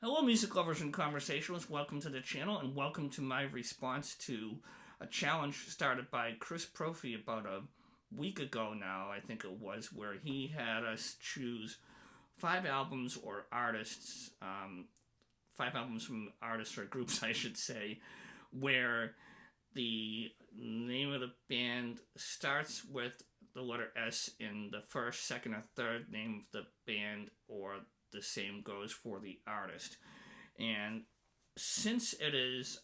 Hello, music lovers and conversationalists. Welcome to the channel, and welcome to my response to a challenge started by Propfe about a week ago now, I think it was, where he had us choose 5 albums or artists, 5 albums from artists or groups, I should say, where the name of the band starts with the letter S in the first, second, or third name of the band, or the same goes for the artist. And since it is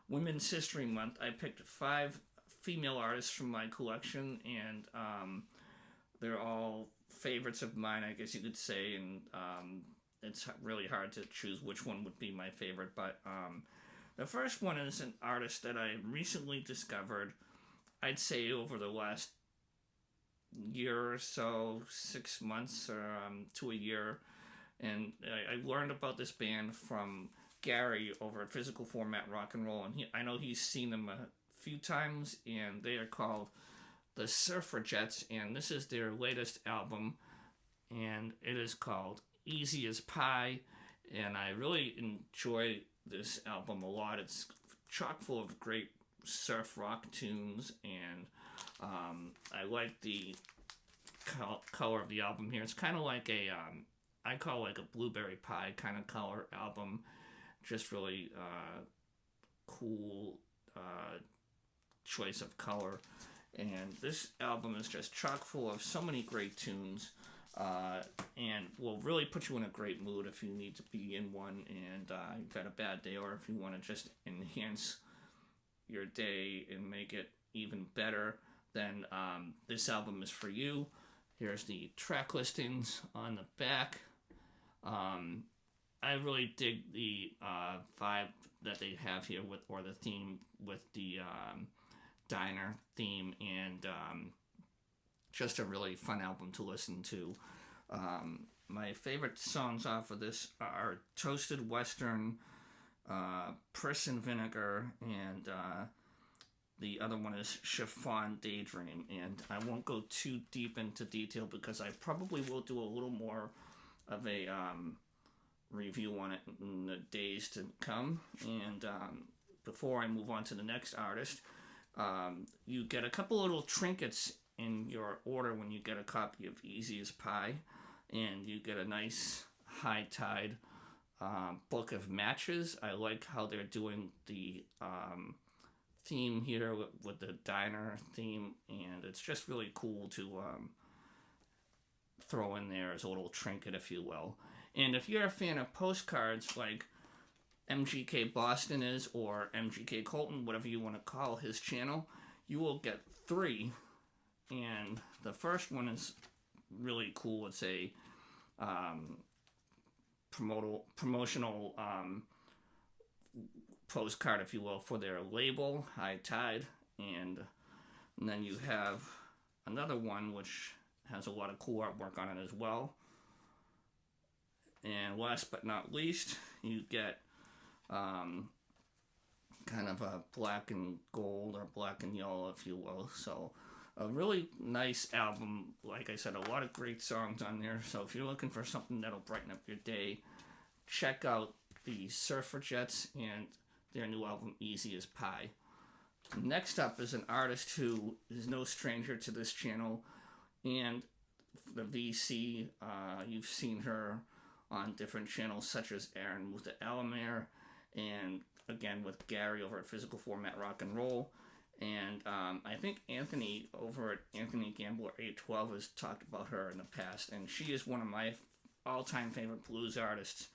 Women's History Month, I picked 5 female artists from my collection, and they're all favorites of mine, I guess you could say, and it's really hard to choose which one would be my favorite, but the first one is an artist that I recently discovered, I'd say over the last year or so, 6 months or to a year, and I learned about this band from Gary over at Physical Format Rock and Roll, and I know he's seen them a few times, and they are called the Suffragettes, and this is their latest album, and it is called Easy as Pie, and I really enjoy this album a lot. It's chock full of great surf rock tunes, and I like the color of the album here. It's kind of like a, I call it like a blueberry pie kind of color album. Just really cool choice of color. And this album is just chock full of so many great tunes, and will really put you in a great mood if you need to be in one and you've had a bad day, or if you want to just enhance your day and make it even better, then this album is for you. Here's the track listings on the back. I really dig the vibe that they have here with, or the theme with the diner theme, and just a really fun album to listen to. My favorite songs off of this are Toasted Western, Priss and Vinegar, and the other one is Chiffon Daydream. And I won't go too deep into detail because I probably will do a little more of a review on it in the days to come. And before I move on to the next artist, you get a couple little trinkets in your order when you get a copy of Easy as Pie, and you get a nice High Tide book of matches. I like how they're doing the theme here with the diner theme, and it's just really cool to throw in there as a little trinket, if you will. And if you're a fan of postcards like MGK Boston is, or MGK Colton, whatever you want to call his channel, you will get 3. And the first one is really cool. It's a promotional postcard, if you will, for their label, High Tide. And then you have another one which has a lot of cool artwork on it as well. And last but not least, you get kind of a black and gold, or black and yellow, if you will. So a really nice album. Like I said, a lot of great songs on there. So if you're looking for something that'll brighten up your day, check out the Suffragettes and their new album, Easy as Pie. Next up is an artist who is no stranger to this channel and the VC. You've seen her on different channels such as Aaron with the Alamere, and again with Gary over at Physical Format Rock and Roll. And I think Anthony over at Anthony Gambler 812 has talked about her in the past, and she is one of my all-time favorite blues artists.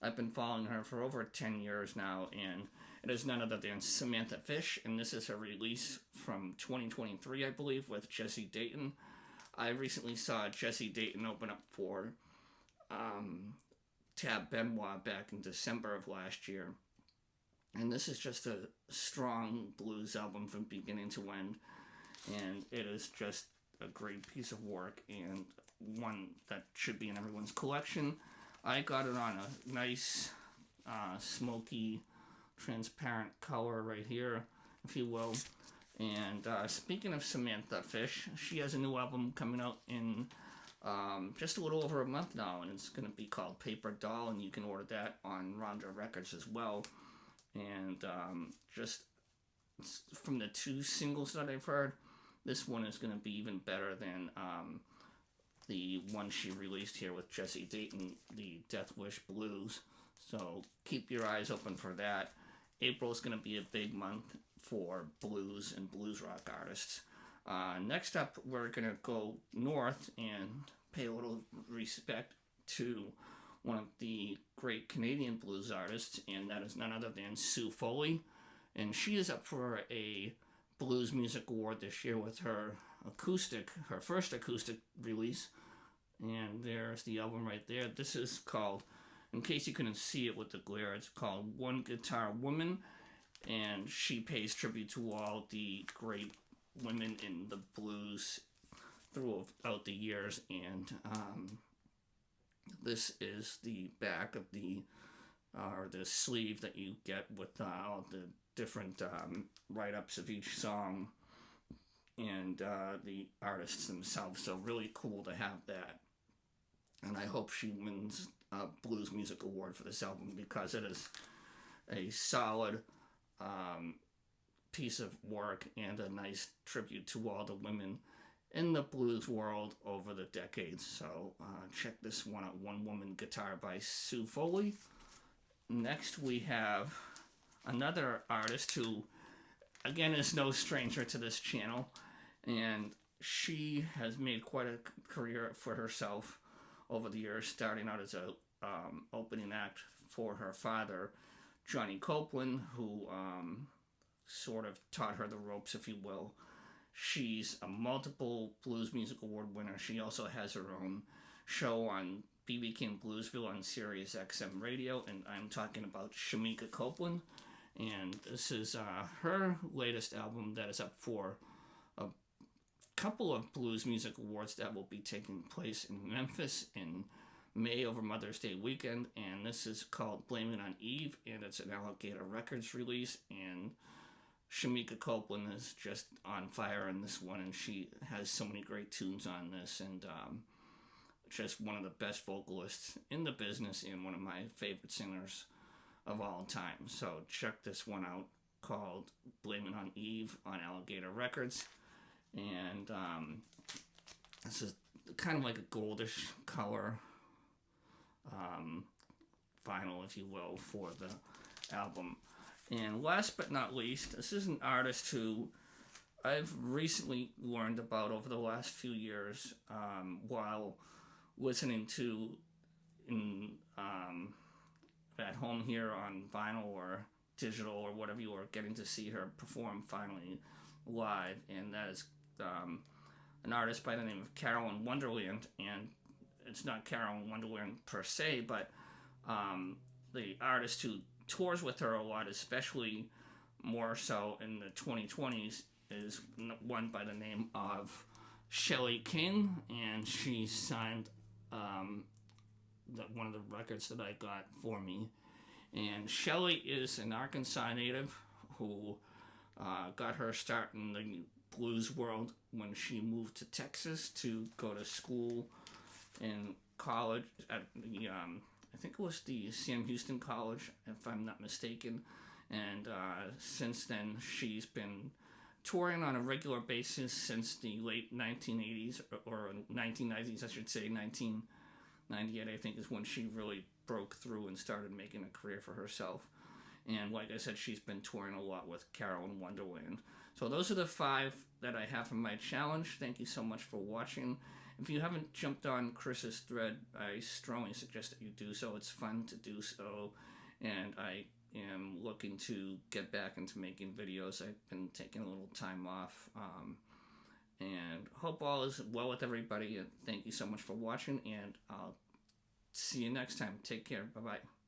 I've been following her for over 10 years now, and it is none other than Samantha Fish, and this is her release from 2023, I believe, with Jesse Dayton. I recently saw Jesse Dayton open up for Tab Benoit back in December of last year. And this is just a strong blues album from beginning to end, and it is just a great piece of work, and one that should be in everyone's collection. I got it on a nice smoky transparent color right here, if you will. And speaking of Samantha Fish, she has a new album coming out in just a little over a month now, and it's going to be called Paper Doll, and you can order that on Ronda Records as well. And just from the 2 singles that I've heard, this one is going to be even better than the one she released here with Jesse Dayton, the Death Wish Blues. So keep your eyes open for that. April is going to be a big month for blues and blues rock artists. Next up, we're going to go north and pay a little respect to one of the great Canadian blues artists, and that is none other than Sue Foley. And she is up for a Blues Music Award this year with her first acoustic release. And there's the album right there. This is called, in case you couldn't see it with the glare, it's called One Guitar Woman. And she pays tribute to all the great women in the blues throughout the years. And this is the back of the sleeve that you get with all the different write-ups of each song and the artists themselves. So really cool to have that. And I hope she wins a Blues Music Award for this album, because it is a solid piece of work and a nice tribute to all the women in the blues world over the decades. So check this one out, One Woman Guitar by Sue Foley. Next we have another artist who, again, is no stranger to this channel, and she has made quite a career for herself over the years, starting out as a opening act for her father, Johnny Copeland, who sort of taught her the ropes, if you will. She's a multiple Blues Music Award winner. She also has her own show on B.B. King Bluesville on Sirius XM Radio, and I'm talking about Shamika Copeland. And this is her latest album that is up for a couple of Blues Music Awards that will be taking place in Memphis in May over Mother's Day weekend. And this is called Blame It on Eve, and it's an Alligator Records release. And Shamika Copeland is just on fire in this one, and she has so many great tunes on this, and just one of the best vocalists in the business and one of my favorite singers of all time. So check this one out, called Blame It on Eve on Alligator Records. And this is kind of like a goldish color vinyl, if you will, for the album. And last but not least, this is an artist who I've recently learned about over the last few years while listening to at home here on vinyl or digital or whatever, you are getting to see her perform finally live. And that is an artist by the name of Carolyn Wonderland. And it's not Carolyn Wonderland per se, but the artist who tours with her a lot, especially more so in the 2020s, is one by the name of Shelley King, and she signed one of the records that I got for me. And Shelley is an Arkansas native who got her start in the blues world when she moved to Texas to go to school in college at the I think it was the Sam Houston College, if I'm not mistaken. And since then, she's been touring on a regular basis since the late 1980s, or 1990s, I should say. 1998, I think, is when she really broke through and started making a career for herself. And like I said, she's been touring a lot with Carolyn Wonderland. So those are the 5 that I have from my challenge. Thank you so much for watching. If you haven't jumped on Chris's thread, I strongly suggest that you do so. It's fun to do so, and I am looking to get back into making videos. I've been taking a little time off, and hope all is well with everybody, and thank you so much for watching, and I'll see you next time. Take care. Bye-bye.